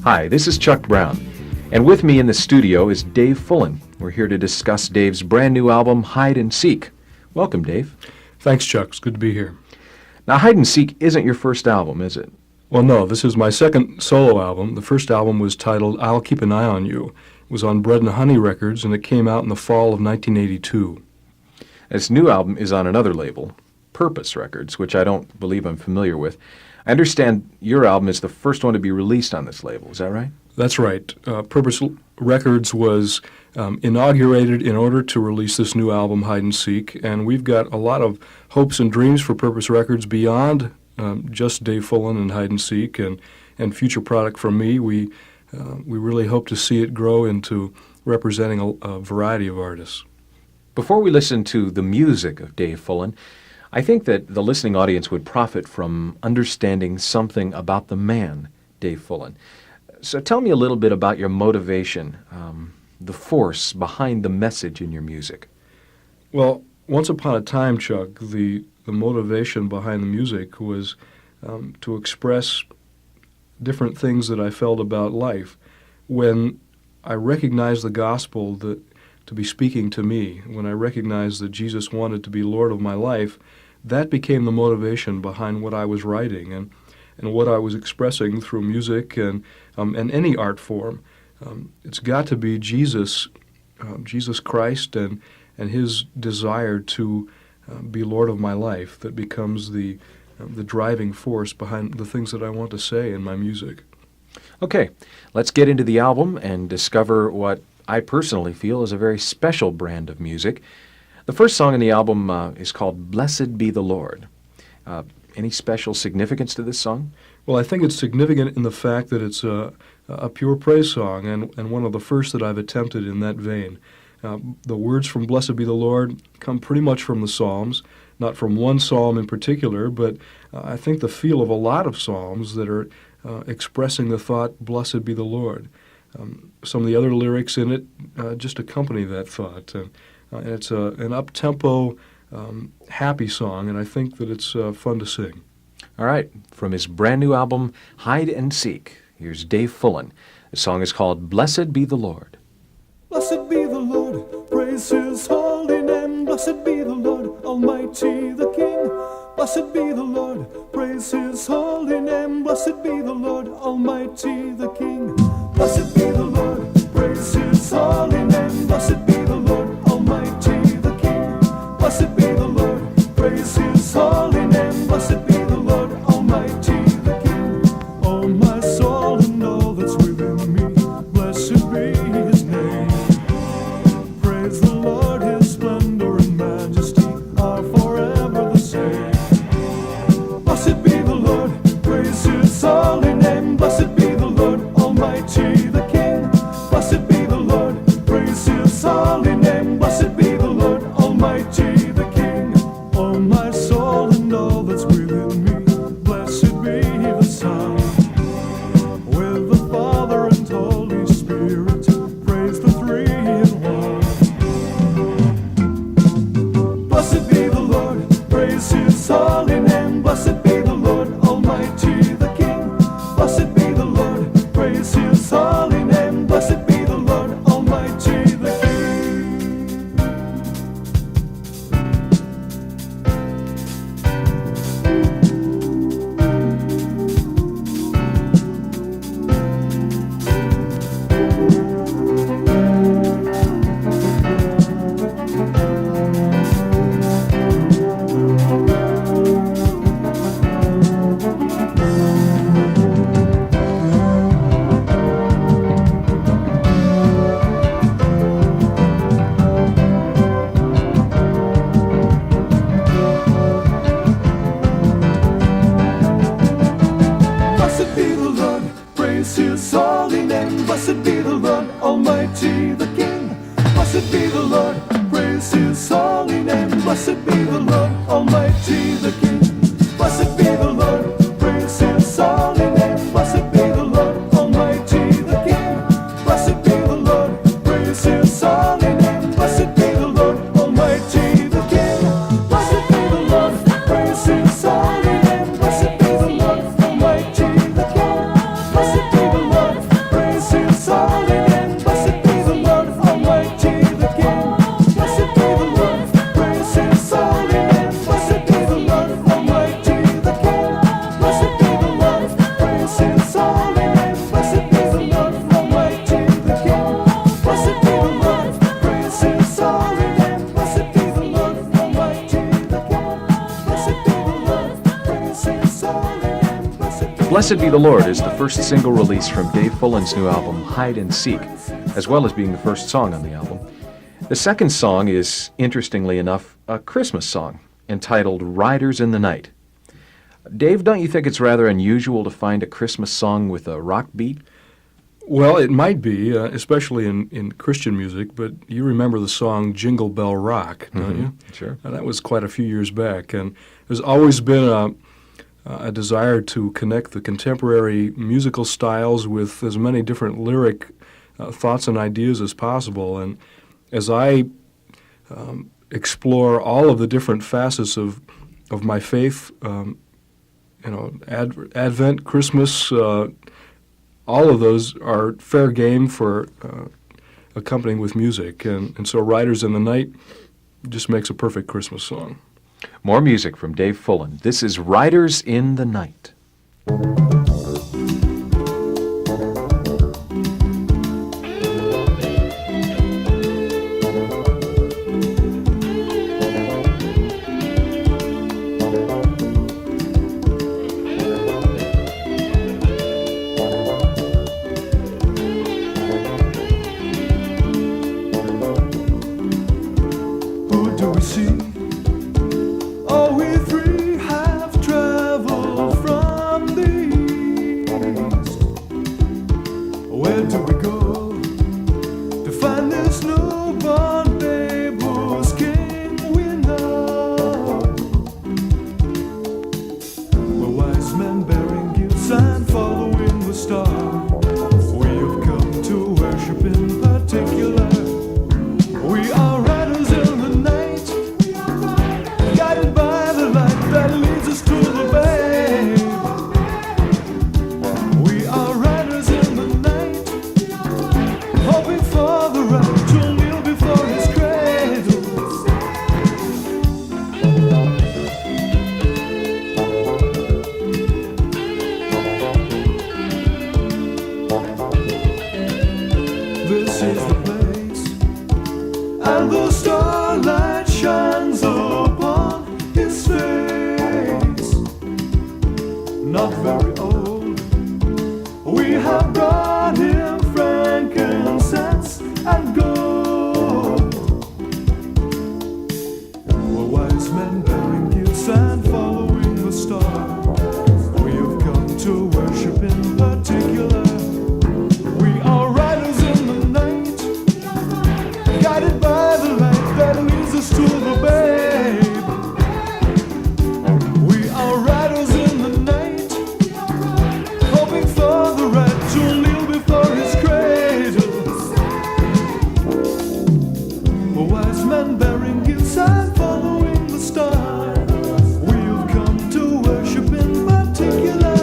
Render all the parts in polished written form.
Hi, this is Chuck Brown, and with me in the studio is Dave Fullen. We're here to discuss Dave's brand new album, Hide and Seek. Welcome, Dave. Thanks, Chuck. It's good to be here. Now, Hide and Seek isn't your first album, is it? Well, no, this is my second solo album. The first album was titled I'll Keep an Eye on You. It was on Bread and Honey Records, and it came out in the fall of 1982. This new album is on another label, Purpose Records, which I don't believe I'm familiar with. I understand your album is the first one to be released on this label. Is that right? That's right. Purpose Records was inaugurated in order to release this new album, Hide and Seek, and we've got a lot of hopes and dreams for Purpose Records beyond just Dave Fullen and Hide and Seek and future product from me. We really hope to see it grow into representing a variety of artists. Before we listen to the music of Dave Fullen, I think that the listening audience would profit from understanding something about the man, Dave Fullen. So tell me a little bit about your motivation, the force behind the message in your music. Well, once upon a time, Chuck, the motivation behind the music was to express different things that I felt about life. When I recognized the gospel to be speaking to me, when I recognized that Jesus wanted to be Lord of my life, that became the motivation behind what I was writing and what I was expressing through music and any art form. It's got to be Jesus Christ and His desire to be Lord of my life that becomes the driving force behind the things that I want to say in my music. Okay, let's get into the album and discover what I personally feel is a very special brand of music. The first song in the album is called Blessed Be the Lord. Any special significance to this song? Well, I think it's significant in the fact that it's a pure praise song and one of the first that I've attempted in that vein. The words from Blessed Be the Lord come pretty much from the Psalms, not from one psalm in particular, but I think the feel of a lot of psalms that are expressing the thought, Blessed be the Lord. Some of the other lyrics in it just accompany that thought. And it's an up-tempo, happy song, and I think that it's fun to sing. All right, from his brand new album, Hide and Seek, here's Dave Fullen. The song is called Blessed Be the Lord. Blessed be the Lord, praise His holy name. Blessed be the Lord, Almighty the King. Blessed be the Lord, praise His holy name. Blessed be the Lord, Almighty the King. Blessed be the Lord, praise His holy name. Blessed be the Lord, Almighty the King. Blessed be the Lord, praise His holy name. Blessed be the Lord, Almighty the King. Oh, my soul and all that's within me, blessed be His name. Praise the Lord, His splendor and majesty are forever the same. Blessed be the Lord, praise His holy name. Blessed be the Lord, Almighty the King. Blessed be the Lord, praise His holy name. Blessed be the Lord, Almighty the King. Oh, my soul and all that's within me, blessed be the Son. With the Father and Holy Spirit, praise the three in one. Blessed be the Lord, praise His holy name. Blessed be the Lord, Almighty the King. Blessed be the Lord, praise His holy name. Blessed be the Lord, Almighty the King. Blessed be the Lord, praise His holy name. Blessed be the Almighty the King. Blessed be the Lord, praise His holy name. Blessed be the Lord, Almighty the King. Blessed be the Lord, praise His holy name. Blessed be the Lord, Almighty the King. Blessed be the Lord, praise His holy name. Blessed be the Lord, Almighty the King. Blessed be the Lord, praise His holy name. Blessed be the Lord, Almighty the King. Blessed be the Lord, praise His holy name. Blessed be the Lord, Almighty the King. Blessed be the Lord, praise His holy name. Blessed be the Lord, Almighty the King. Blessed be the Lord, praise His holy name. Blessed be the Lord, Almighty the King. Blessed be the Lord, praise His holy name. Blessed be the Lord, Almighty the King. Blessed be the Lord, praise His holy name. Blessed Be the Lord is the first single release from Dave Fullen's new album, Hide and Seek, as well as being the first song on the album. The second song is, interestingly enough, a Christmas song entitled Riders in the Night. Dave, don't you think it's rather unusual to find a Christmas song with a rock beat? Well, it might be, especially in Christian music, but you remember the song Jingle Bell Rock, don't you? Sure. And that was quite a few years back. And there's always been a desire to connect the contemporary musical styles with as many different lyric thoughts and ideas as possible. And as I explore all of the different facets of my faith, Advent, Christmas, all of those are fair game for accompanying with music. And so Riders in the Night just makes a perfect Christmas song. More music from Dave Fullen. This is Riders in the Night. Who do we see? Oh, we three have traveled from the east. Where do we go to find this newborn babe who's king we know? The wise men bearing gifts and following the star. We have come to worship in particular. We are riders in the night, guided by the light that leads us to the babe. We are riders in the night, hoping for the right to kneel before His cradle. This is the place, and the starlight shines upon His face. Not very old, we have brought Him frankincense and gold. We're wise men bearing gifts and following the star. We have come to worship in particular. We are riders in the night, guided by the light that leads us to the babe. We are riders in the night, hoping for the right to kneel before His cradle. We're wise men bearing gifts and following the star. We have come to worship in particular.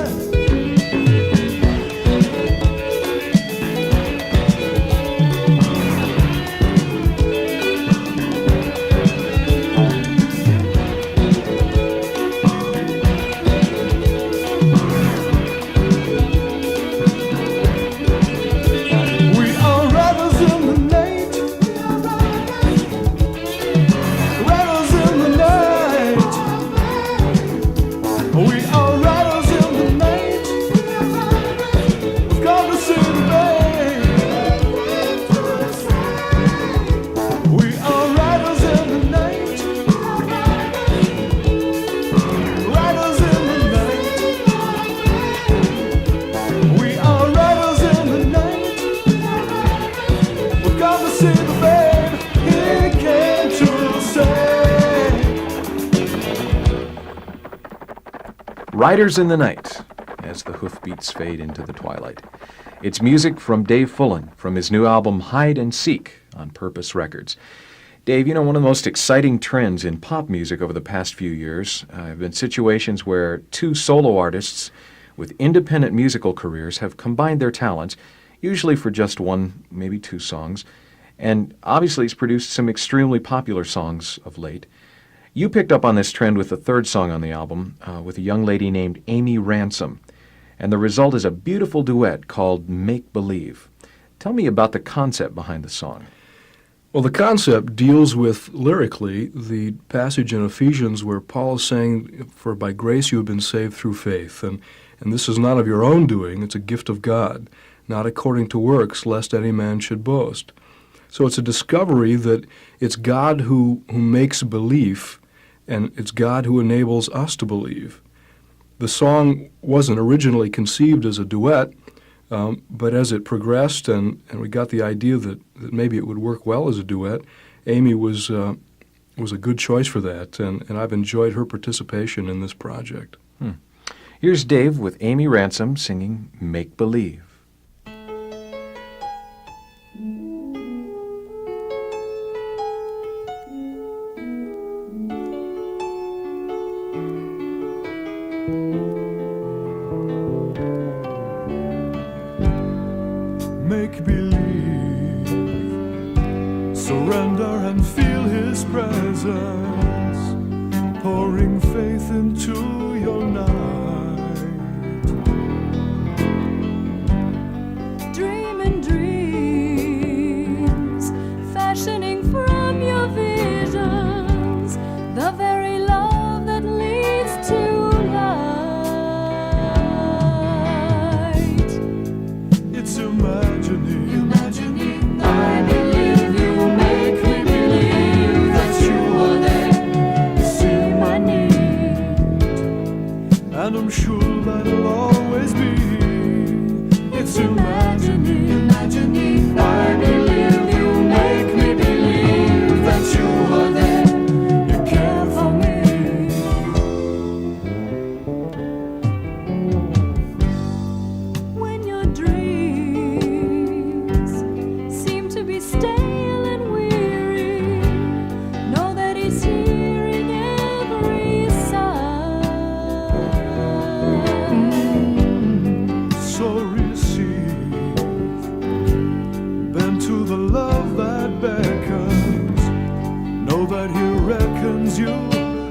Riders in the Night, as the hoofbeats fade into the twilight. It's music from Dave Fullen from his new album Hide and Seek on Purpose Records. Dave, you know, one of the most exciting trends in pop music over the past few years have been situations where two solo artists with independent musical careers have combined their talents, usually for just one, maybe two songs, and obviously it's produced some extremely popular songs of late. You picked up on this trend with the third song on the album, with a young lady named Amy Ransom, and the result is a beautiful duet called Make Believe. Tell me about the concept behind the song. Well, the concept deals with, lyrically, the passage in Ephesians where Paul is saying, "For by grace you have been saved through faith, and this is not of your own doing, it's a gift of God, not according to works, lest any man should boast." So it's a discovery that it's God who makes belief, and it's God who enables us to believe. The song wasn't originally conceived as a duet, but as it progressed and we got the idea that maybe it would work well as a duet, Amy was a good choice for that, and I've enjoyed her participation in this project. Here's Dave with Amy Ransom singing Make Believe. Make believe, surrender and feel His presence, pouring faith into your night. Dreaming dreams, fashioning from your visions, the very love that leads to light. It's imagining, I believe you make me believe that you are there. You see my need, and I'm sure that it'll always be. It's imagining, I believe you make me believe that you are there. You care for me. When your dreams seem to be stale and weary, know that He's hearing every sigh. so receive, bend to the love that beckons, know that He reckons you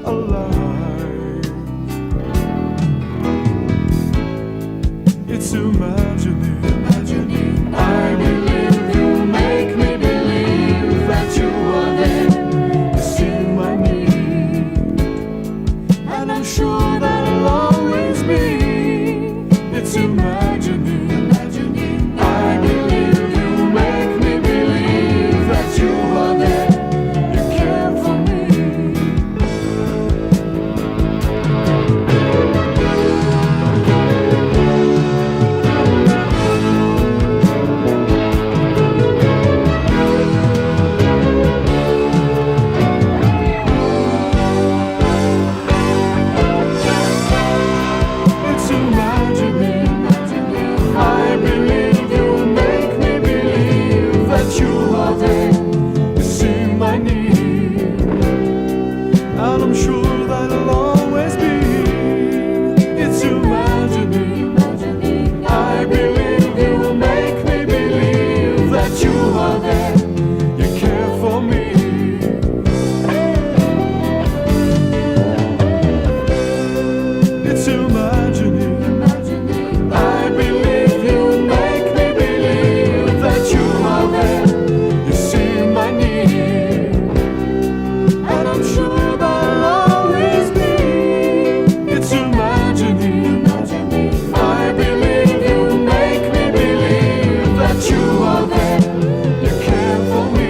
alive. It's imagining, I believe you make me believe that you are there. You see my need, and I'm sure that it'll always be. it's imagining, I believe you make me believe that you are there. You care for me. it's imagining. I believe you make me believe that you are there. You see my need, and I'm sure that it'll always be. It's imagining. I believe you make me believe that you are there. You care for me. It's imagining. I believe you make me believe that you are there. You see my need, and I'm sure that'll always be. It's imagining. I believe you make me believe that you are there. You care for me.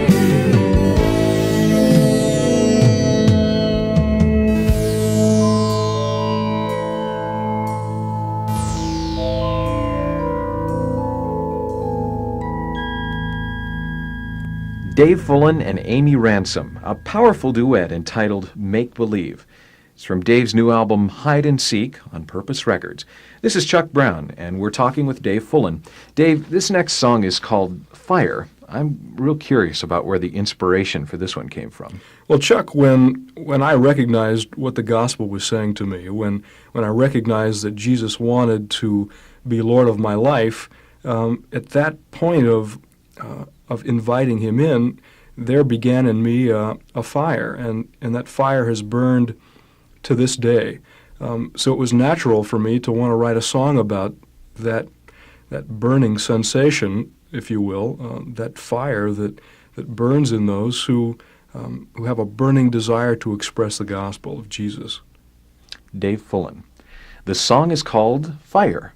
Dave Fullen and Amy Ransom, a powerful duet entitled Make Believe. It's from Dave's new album, Hide and Seek, on Purpose Records. This is Chuck Brown, and we're talking with Dave Fullen. Dave, this next song is called Fire. I'm real curious about where the inspiration for this one came from. Well, Chuck, when I recognized what the gospel was saying to me, when I recognized that Jesus wanted to be Lord of my life, at that point of inviting him in, there began in me a fire, and that fire has burned to this day. So it was natural for me to want to write a song about that burning sensation, if you will, that fire that burns in those who have a burning desire to express the gospel of Jesus. Dave Fullen. The song is called Fire.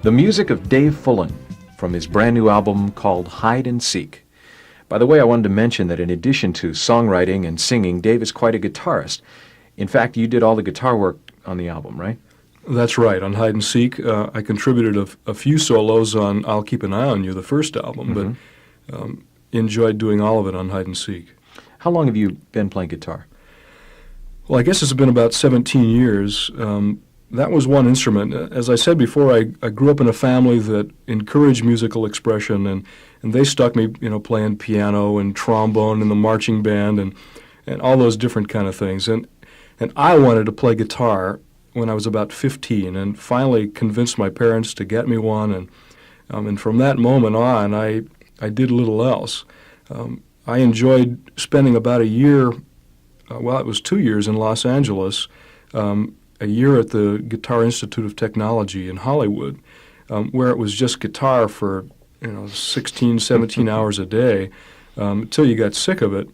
The music of Dave Fullen from his brand new album called Hide and Seek. By the way, I wanted to mention that in addition to songwriting and singing, Dave is quite a guitarist. In fact, you did all the guitar work on the album, right? That's right. On Hide and Seek, I contributed a few solos on I'll Keep an Eye on You, the first album, but enjoyed doing all of it on Hide and Seek. How long have you been playing guitar? Well, I guess it's been about 17 years. That was one instrument. As I said before, I grew up in a family that encouraged musical expression, and they stuck me, playing piano and trombone and the marching band and all those different kind of things. And I wanted to play guitar when I was about 15, and finally convinced my parents to get me one. And from that moment on, I did little else. I enjoyed spending about a year, it was 2 years in Los Angeles, a year at the Guitar Institute of Technology in Hollywood, where it was just guitar for 16, 17 hours a day until you got sick of it.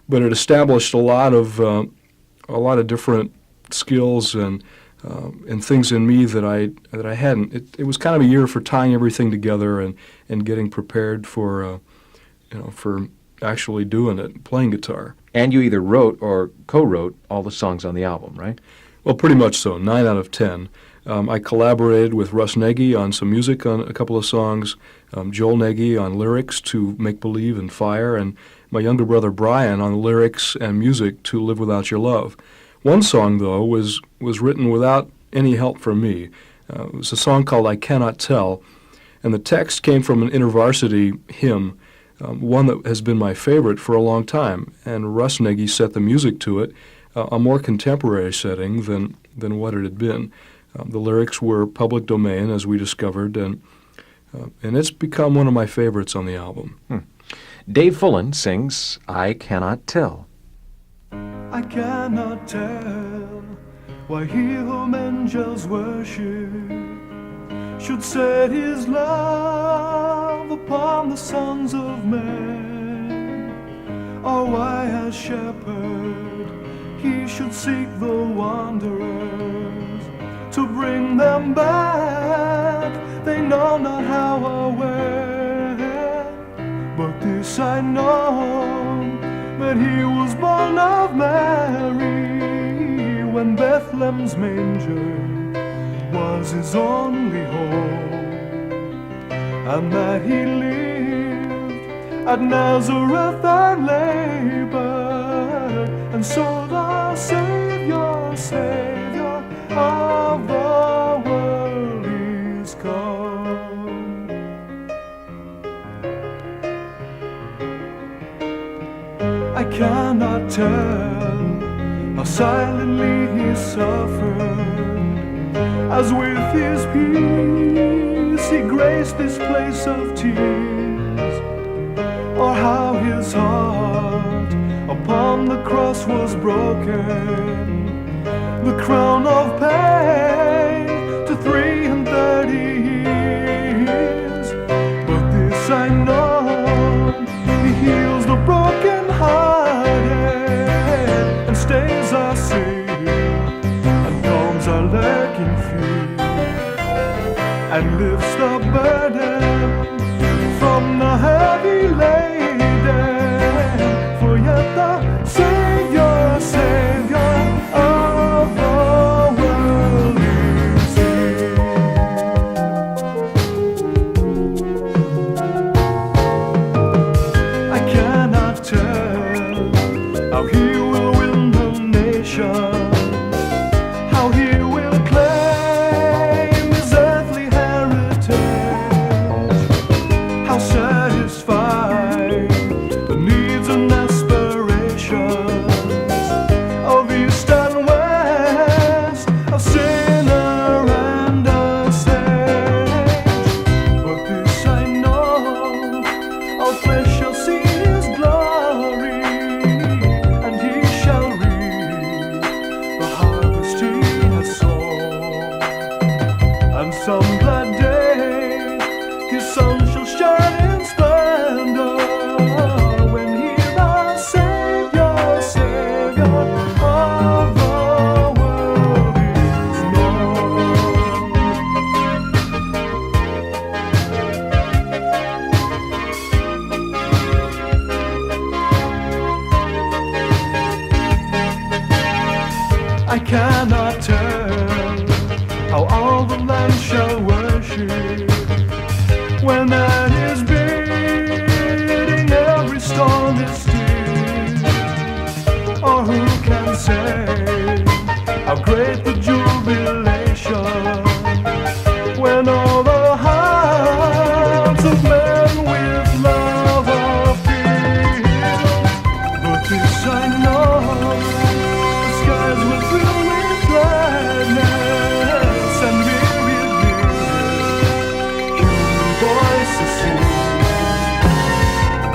But it established a lot of different skills and things in me that I hadn't. It was kind of a year for tying everything together and getting prepared for actually doing it, playing guitar. And you either wrote or co-wrote all the songs on the album, right? Well, pretty much so, 9 out of 10. I collaborated with Russ Nagy on some music on a couple of songs, Joel Nagy on lyrics to Make Believe and Fire, and my younger brother Brian on lyrics and music to Live Without Your Love. One song, though, was written without any help from me. It was a song called I Cannot Tell, and the text came from an InterVarsity hymn, one that has been my favorite for a long time, and Russ Nagy set the music to it, a more contemporary setting than what it had been. The lyrics were public domain, as we discovered, and it's become one of my favorites on the album. Dave Fullen sings I Cannot Tell. I cannot tell why he whom angels worship should set his love upon the sons of men, or why as shepherd he should seek the wanderers to bring them back, they know not how or where. But this I know, that he was born of Mary when Bethlehem's manger was his only hope, and that he lived at Nazareth and labored, and so the Savior, Savior of the world is come. I cannot tell how silently he suffered, as with his peace he graced this place of tears, or how his heart upon the cross was broken, the crown of pain to 33 years. But this I know, he heals the broken hearted and stays our sin and calms our lurking fear, and lifts the burden from the heavy laden. For yet the Savior, Savior of the world is here. I cannot tell how he will win the nation, how he will claim his earthly heritage, how satisfy the needs and aspirations of east and west, of sinner and of sage. But this I know, all flesh shall see his glory, and he shall reap the harvest he has sown. And some glad day his sun shall shine in splendor, when he the Savior, Savior of the world is known. I cannot tell how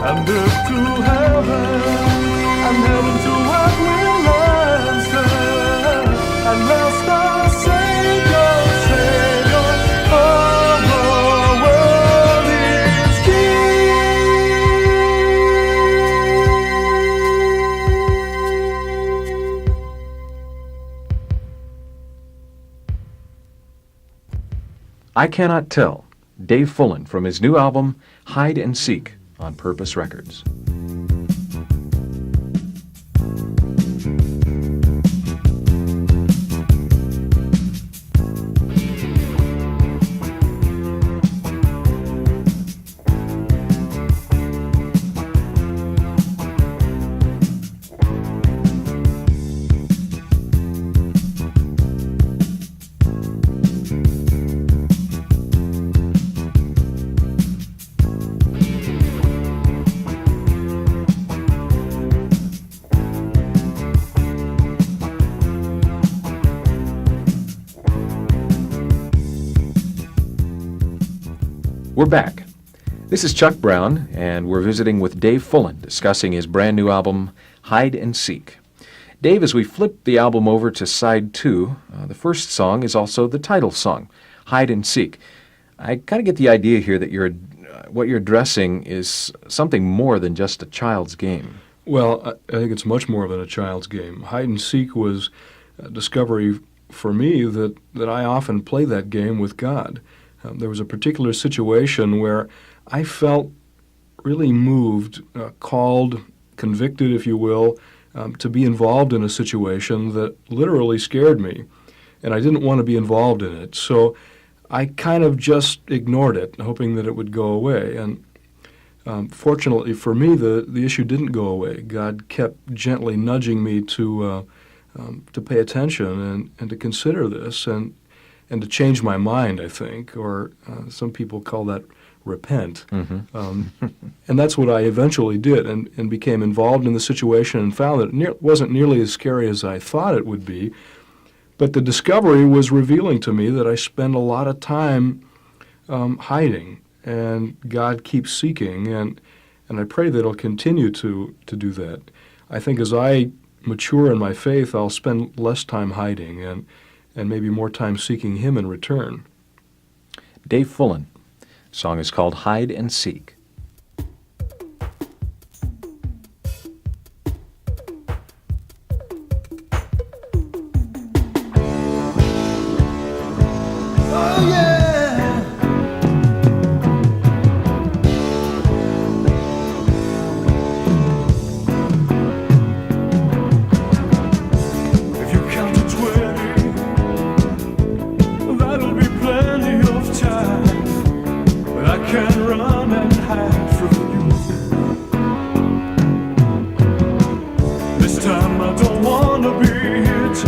and earth to heaven, and heaven to what will answer, and rest our Savior, Savior, oh, the world is I Cannot Tell, Dave Fullen from his new album, Hide and Seek, on Purpose Records. We're back. This is Chuck Brown, and we're visiting with Dave Fullen, discussing his brand new album, Hide and Seek. Dave, as we flip the album over to side 2, the first song is also the title song, Hide and Seek. I kind of get the idea here that what you're addressing is something more than just a child's game. Well, I think it's much more than a child's game. Hide and seek was a discovery for me that I often play that game with God. There was a particular situation where I felt really moved, called, convicted, if you will, to be involved in a situation that literally scared me, and I didn't want to be involved in it. So I kind of just ignored it, hoping that it would go away. And fortunately for me, the issue didn't go away. God kept gently nudging me to pay attention and to consider this and to change my mind, I think, or some people call that repent. Mm-hmm. And that's what I eventually did, and became involved in the situation and found that it wasn't nearly as scary as I thought it would be. But the discovery was revealing to me that I spend a lot of time hiding, and God keeps seeking, and I pray that He'll continue to do that. I think as I mature in my faith, I'll spend less time hiding and maybe more time seeking Him in return. Dave Fullen. The song is called Hide and Seek. Oh yeah. If you count to 20, that'll be plenty of time. But I can't run and hide from you. This time I don't wanna be hit.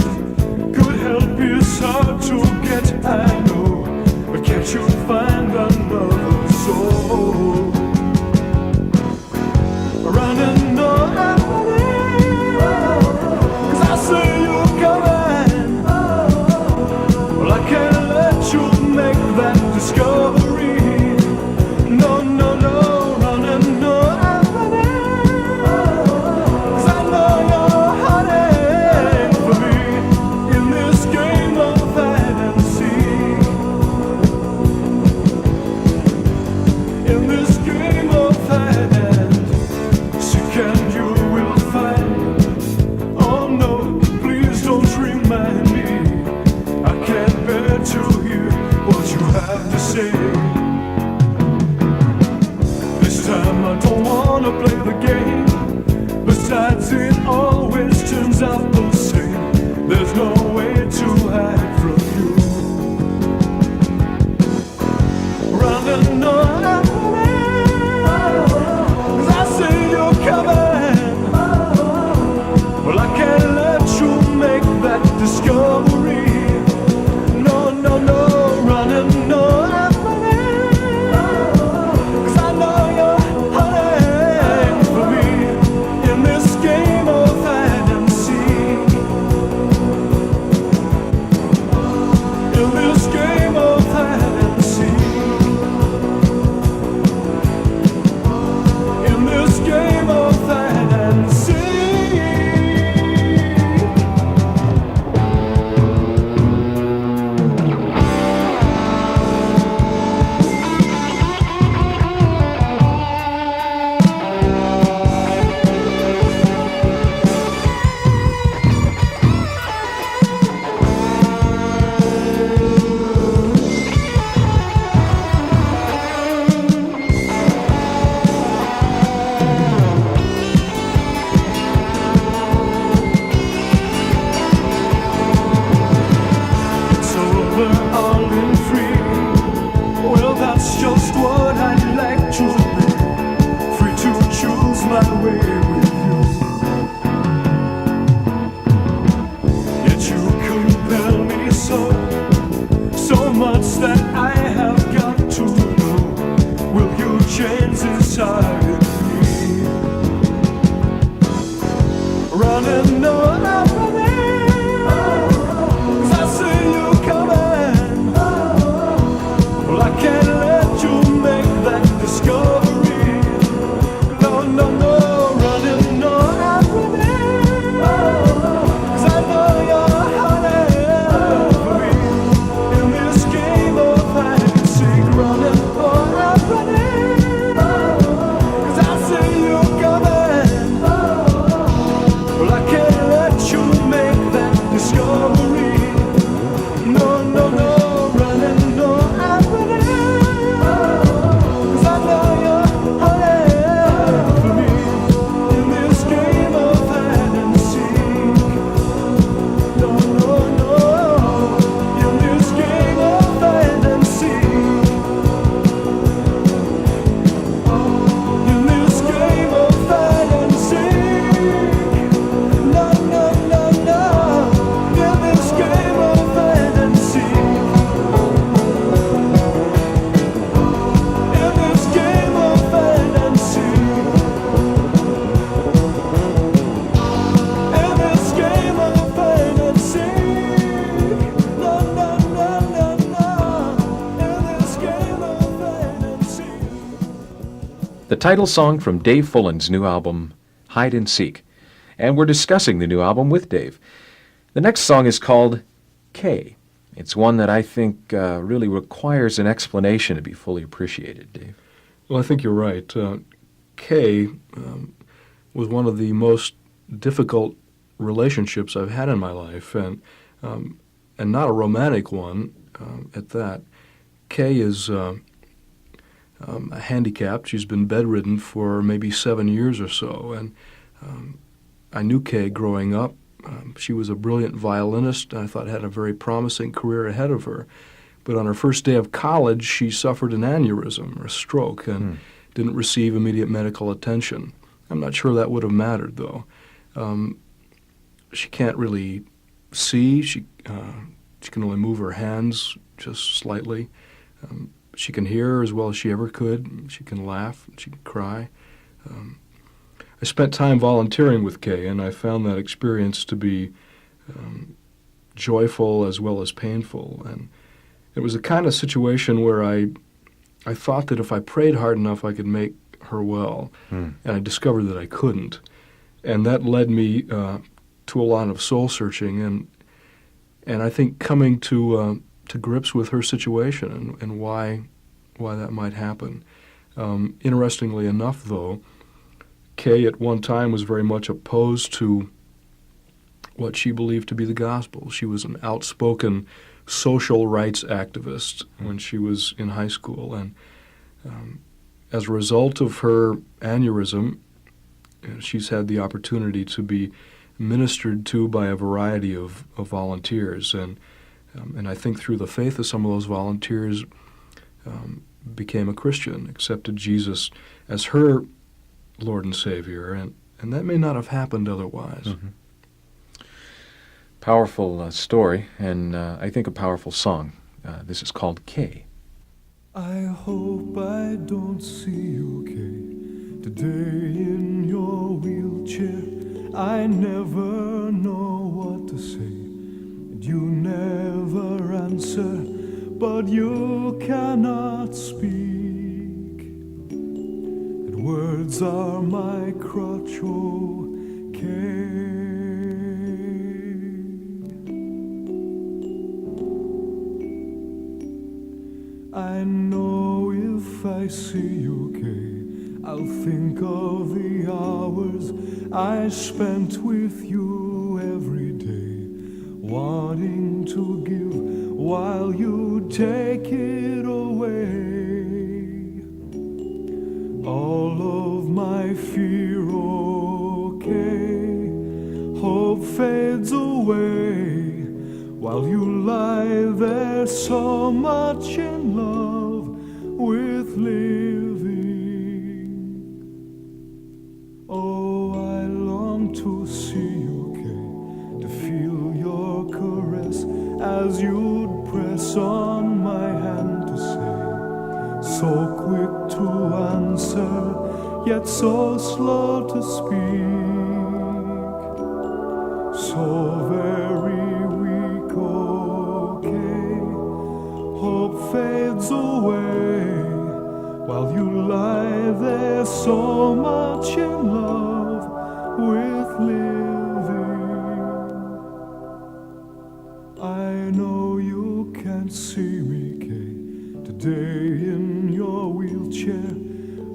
Good help is hard to get, I know. But can't you find another soul? Running on, 'cause I see you coming. Well, I can't let you make that discovery. No, no, no, running on, 'cause I know you're hiding for me in this game of hide and seek. In this game of hide and seek, and you will find. Oh no, please don't remind me. I can't bear to hear what you have to say. This time I don't wanna play the game. Besides, it always turns out the same. There's no way to hide from you. Running on, 'cause I see you coming. Well, I can't let you make that discovery. No, no, no, running on, 'cause I know you're hiding from running, no, I'm running, 'cause I see you coming. Well, I can't let you make that discovery. No, no, no, running, no, I'm running, 'cause I know you're hunting for me. In this game of hide and seek, running, no, I'm running, 'cause I see you coming. Well, I can't let you make that discovery. No, no, no, running, no, I'm running, 'cause I know you're hunting for me. In this game of hide and seek. No, no, no, in this game of hide and seek. In this game of hide and seek. No, no, no, no, in this game of hide and seek. In this game of hide and seek. In this game of hide and seek. No, no, no, no, no, in this game of hide and seek. The title song from Dave Fullen's new album, Hide and Seek. And we're discussing the new album with Dave. The next song is called K. It's one that I think really requires an explanation to be fully appreciated, Dave. Well, I think you're right. Kay was one of the most difficult relationships I've had in my life, and not a romantic one at that. Kay is handicapped. She's been bedridden for maybe 7 years or so, and I knew Kay growing up. She was a brilliant violinist, and I thought had a very promising career ahead of her. But on her first day of college, she suffered an aneurysm or a stroke and didn't receive immediate medical attention. I'm not sure that would have mattered, though. She can't really see. She can only move her hands just slightly. She can hear as well as she ever could. She can laugh. She can cry. I spent time volunteering with Kay, and I found that experience to be joyful as well as painful. And it was the kind of situation where I thought that if I prayed hard enough, I could make her well, and I discovered that I couldn't. And that led me to a lot of soul searching, and I think coming to grips with her situation and why that might happen. Interestingly enough, though, Kay at one time was very much opposed to what she believed to be the gospel. She was an outspoken social rights activist when she was in high school, and as a result of her aneurysm, she's had the opportunity to be ministered to by a variety of volunteers, and I think through the faith of some of those volunteers became a Christian, accepted Jesus as her Lord and Savior, and that may not have happened otherwise. Mm-hmm. Powerful story, and I think a powerful song. This is called K. I hope I don't see you, Kay, today in your wheelchair. I never know what to say, and you never answer, but you cannot speak. And words are my crutch, oh, Kay. I know if I see you, Kay, I'll think of the hours I spent with you every day, wanting to give while you take it away. All of my fear, okay, hope fades away, while you lie there so much in love with living. Oh, I long to see you, Kay, to feel your caress as you'd press on my hand to say, so quick to answer, yet so slow to speak. so very weak, okay. Hope fades away while you lie there, so much in love with living. I know you can't see me, Kay, today in your wheelchair.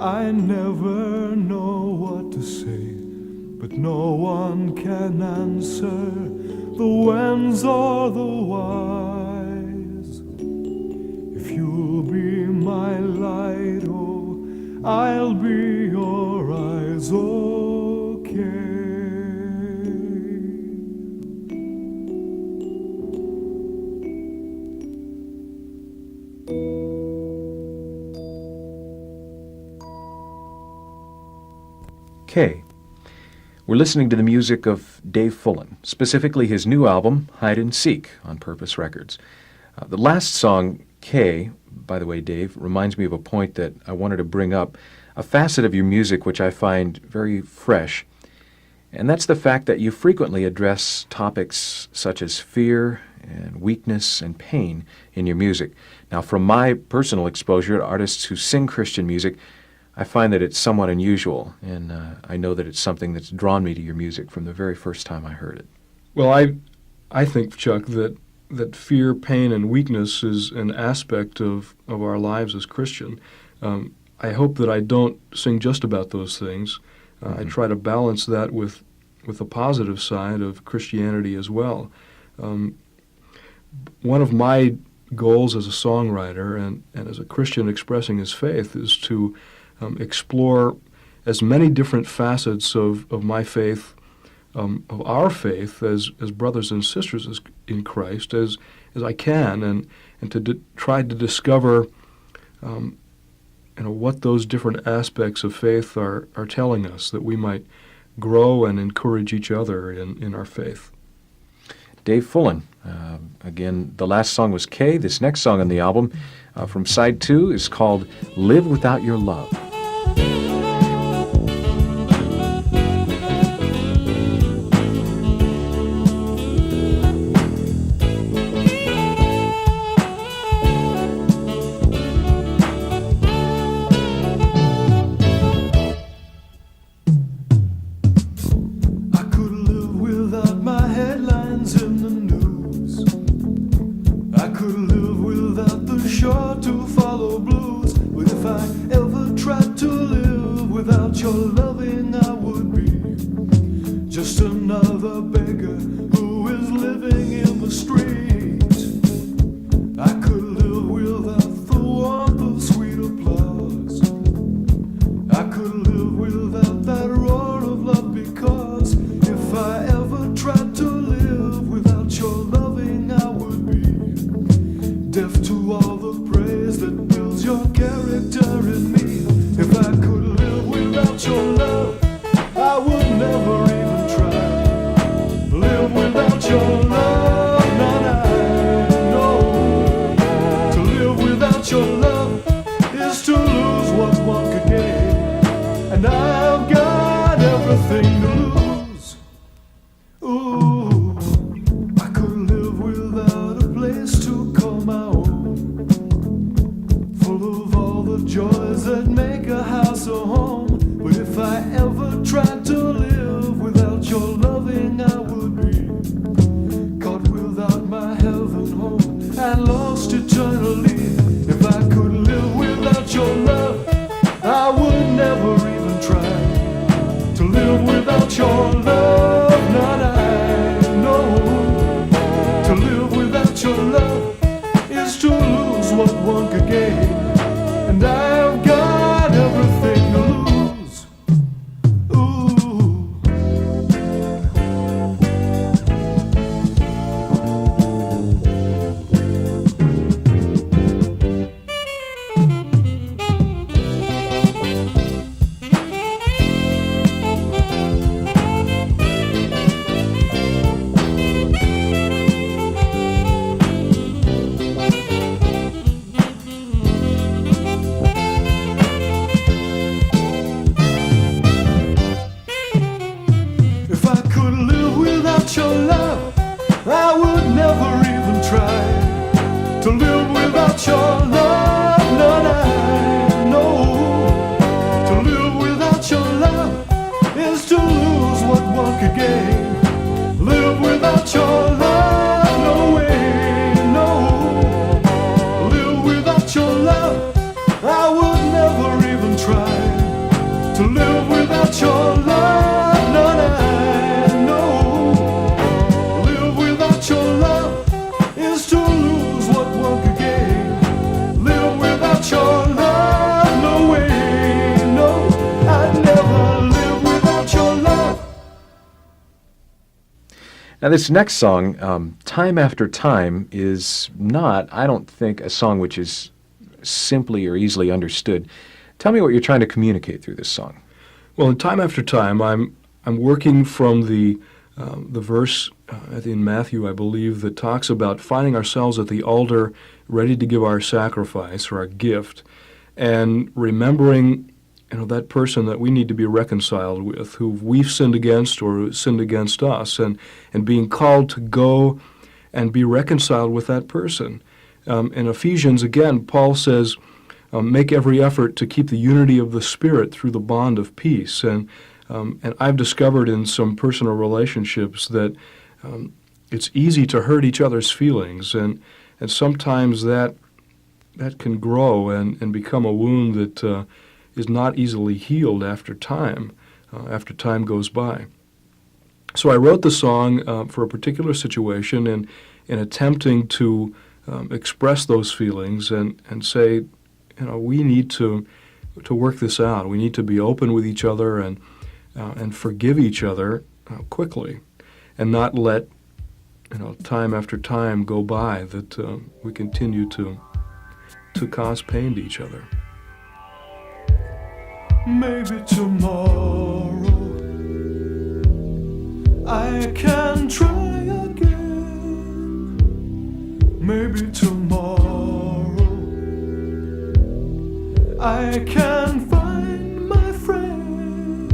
I never know what to say, but no one can answer the whens or the whys. If you'll be my light, oh, I'll be your eyes, okay. Kay. We're listening to the music of Dave Fullen, specifically his new album, Hide and Seek, on Purpose Records. The last song, Kay, by the way, Dave, reminds me of a point that I wanted to bring up, a facet of your music which I find very fresh, and that's the fact that you frequently address topics such as fear and weakness and pain in your music. Now, from my personal exposure to artists who sing Christian music, I find that it's somewhat unusual, and I know that it's something that's drawn me to your music from the very first time I heard it. Well, I think, Chuck, that fear, pain, and weakness is an aspect of our lives as Christian. I hope that I don't sing just about those things. I try to balance that with the positive side of Christianity as well. One of my goals as a songwriter and as a Christian expressing his faith is to explore as many different facets of my faith, of our faith as brothers and sisters in Christ as I can, and to try to discover what those different aspects of faith are telling us, that we might grow and encourage each other in our faith. Dave Fullen. Again, the last song was Kay. This next song on the album from side 2 is called Live Without Your Love. And I've got everything to lose. Ooh. try to live without your love. None I know. To live without your love is to lose what one could gain. Live without your love, no way, no. Live without your love, I would never even try to live without your love. None I know. Live without your love is to lose what one could gain. Live without your love, no way, no. I'd never live without your love. Now, this next song, Time After Time, is not, I don't think, a song which is simply or easily understood. Tell me what you're trying to communicate through this song. Well, in Time After Time, I'm working from the verse in Matthew, I believe, that talks about finding ourselves at the altar, ready to give our sacrifice or our gift, and remembering, that person that we need to be reconciled with, who we've sinned against or who sinned against us, and being called to go and be reconciled with that person. In Ephesians, again, Paul says, make every effort to keep the unity of the Spirit through the bond of peace. And I've discovered in some personal relationships that it's easy to hurt each other's feelings, and sometimes that can grow and become a wound that is not easily healed after time goes by. So I wrote the song for a particular situation, and in attempting to express those feelings and say, we need to work this out. We need to be open with each other and forgive each other quickly, and not let time after time go by that we continue to cause pain to each other. Maybe tomorrow I can try again. Maybe tomorrow I can find my friend.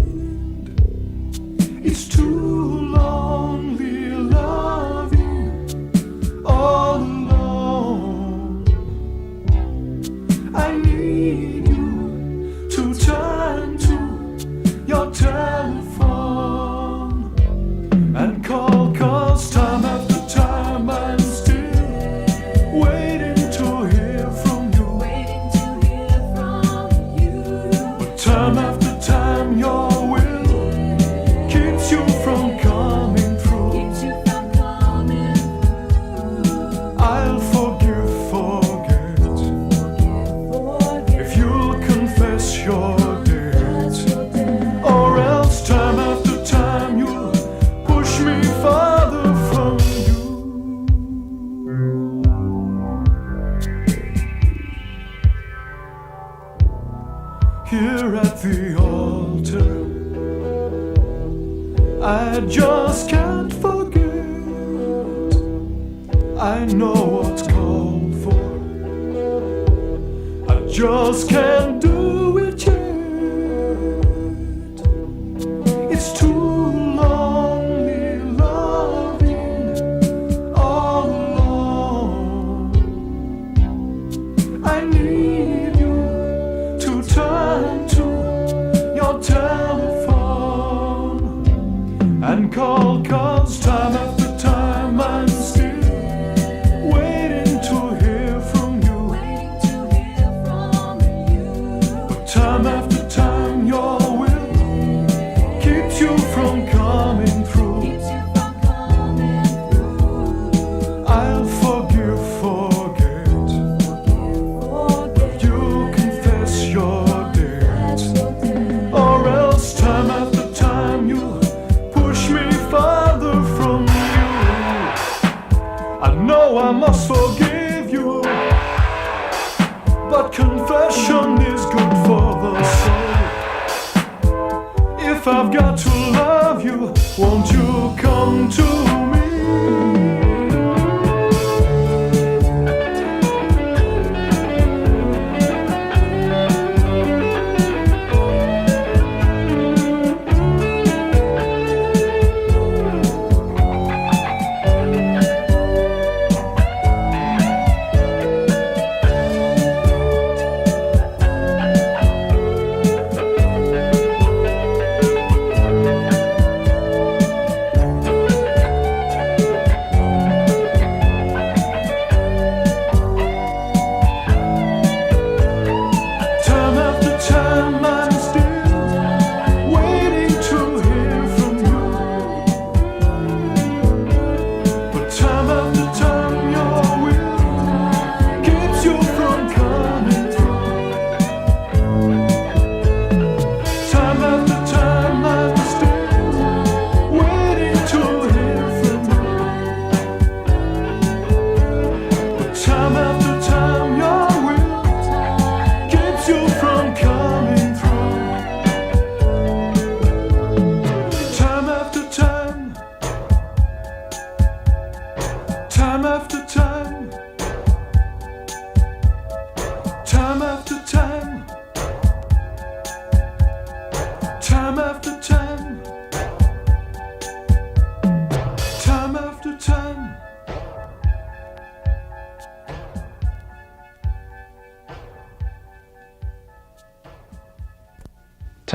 It's too lonely loving all alone. I need you to turn to your telephone and call, 'cause time after time I'm still waiting to hear from you. But time after time your will keeps you from coming through. I'll forgive, forget, if you'll confess your debt, or else time after time you'll push me farther from you. Here at the altar, I just can't forget. I know what's called for, I just can't do it yet. It's too lonely loving all alone. I need you to turn to your telephone and call, 'cause time after time I'm still waiting to hear from you. But time after time your will keeps you from coming through. I'll forgive, forget, if you confess your debt, or else time after time you push me farther from you. I know I must forgive you, but confession is good for the soul. If I've got to love you, won't you come to me?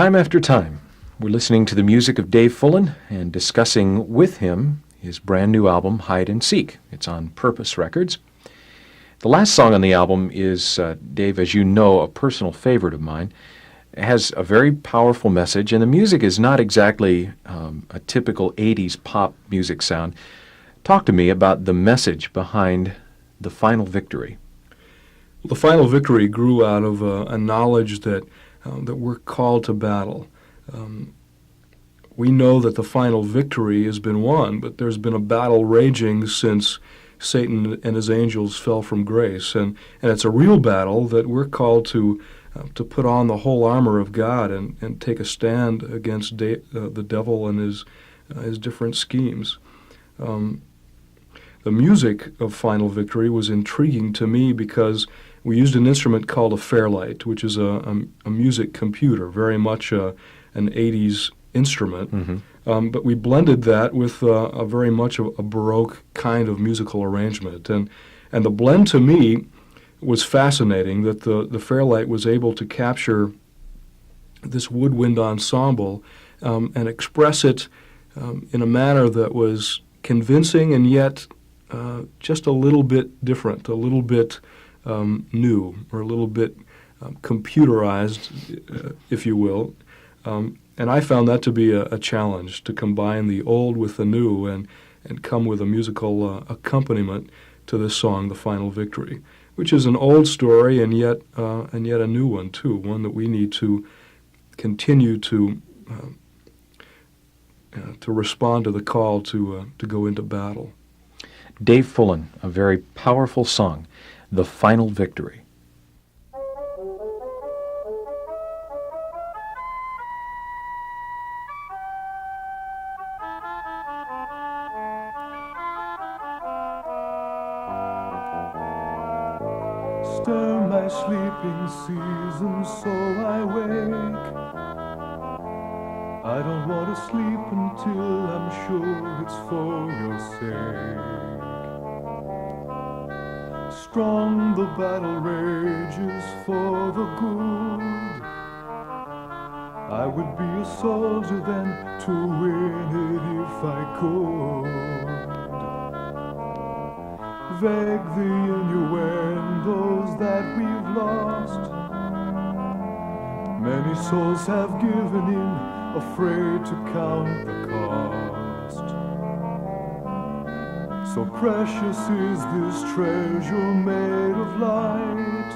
Time after time, we're listening to the music of Dave Fullen and discussing with him his brand new album, Hide and Seek. It's on Purpose Records. The last song on the album is, Dave, as you know, a personal favorite of mine. It has a very powerful message, and the music is not exactly a typical 80s pop music sound. Talk to me about the message behind The Final Victory. The Final Victory grew out of a knowledge that we're called to battle. We know that the final victory has been won, but there's been a battle raging since Satan and his angels fell from grace, and it's a real battle that we're called to put on the whole armor of God and take a stand against the devil and his different schemes. The music of Final Victory was intriguing to me because we used an instrument called a Fairlight, which is a music computer, very much an 80s instrument. Mm-hmm. But we blended that with a very much a Baroque kind of musical arrangement. And the blend to me was fascinating, that the Fairlight was able to capture this woodwind ensemble and express it in a manner that was convincing and yet just a little bit different, a little bit new, or a little bit computerized, if you will. And I found that to be a challenge, to combine the old with the new and come with a musical accompaniment to this song, The Final Victory, which is an old story and yet a new one too, one that we need to continue to respond to the call to go into battle. Dave Fullen, a very powerful song, The Final Victory. Stir my sleeping season so I wake. I don't want to sleep until I'm sure it's for your sake. Strong the battle rages for the good. I would be a soldier then to win it if I could. Vague the innuendos that we've lost. Many souls have given in, afraid to count the cost. So precious is this treasure made of light.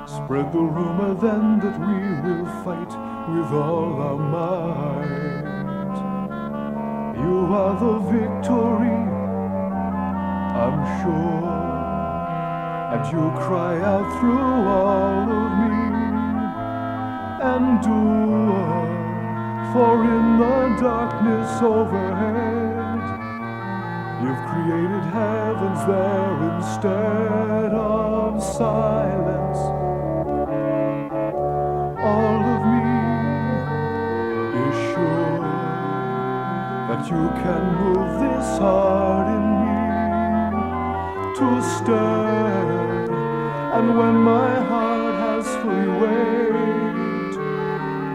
Spread the rumor then that we will fight with all our might. You are the victory, I'm sure, and you cry out through all of me. Endure, for in the darkness overhead, you've created heavens there instead of silence. All of me is sure that you can move this heart in me to stay, and when my heart has fully waked,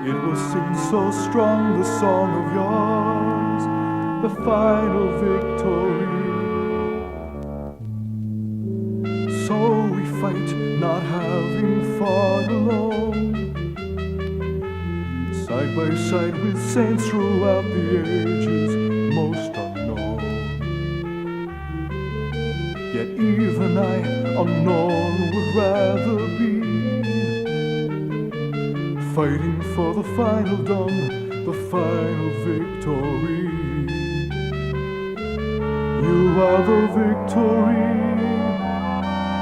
it will sing so strong the song of yours, the final victory. So we fight, not having fought alone, side by side with saints throughout the ages, most unknown. Yet even I, unknown, would rather be fighting for the final dawn, the final victory. You are the victory,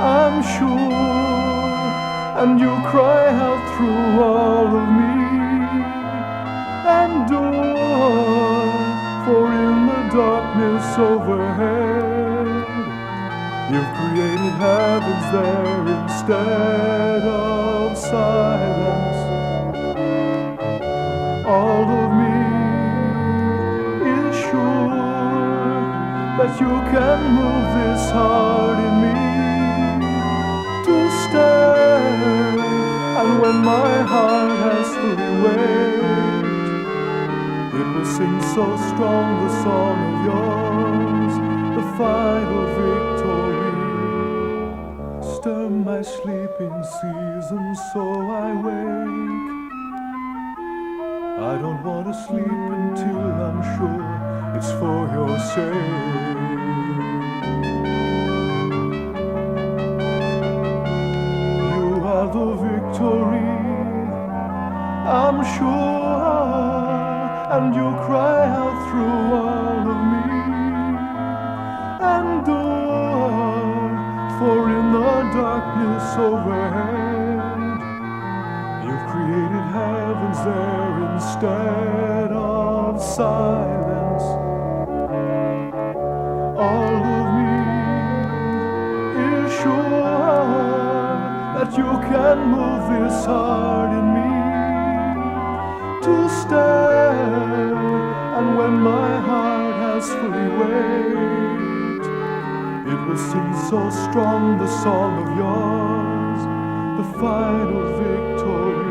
I'm sure, and you cry out through all of me. Endure, for in the darkness overhead, you've created heavens there instead of silence. All of me is sure that you can move this heart in me to stay, And when my heart has fully waked, it will sing so strong the song of yours, the final victory. Stir my sleeping season so I wake. I don't want to sleep until I'm sure it's for your sake. You are the victory, I'm sure, and you cry out through all of me. Endure, for in the darkness overhead, you've created heavens there instead of silence. All of me is sure that you can move this heart in me to stay. And when my heart has fully waked, it will sing so strong the song of yours, the final victory.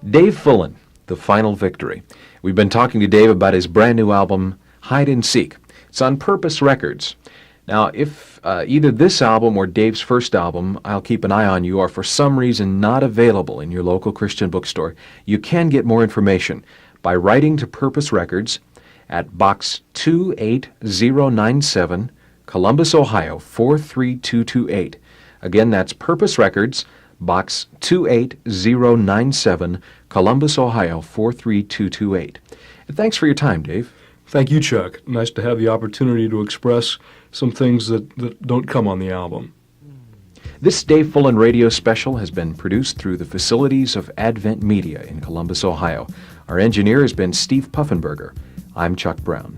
Dave Fullen, The Final Victory. We've been talking to Dave about his brand new album, Hide and Seek. It's on Purpose Records. Now, if either this album or Dave's first album, I'll Keep an Eye on You, are for some reason not available in your local Christian bookstore, you can get more information by writing to Purpose Records at Box 28097, Columbus, Ohio 43228. Again, that's Purpose Records, Box 28097, Columbus, Ohio 43228. And thanks for your time, Dave. Thank you, Chuck. Nice to have the opportunity to express some things that don't come on the album. This Dave Fullen radio special has been produced through the facilities of Advent Media in Columbus, Ohio. Our engineer has been Steve Puffenberger. I'm Chuck Brown.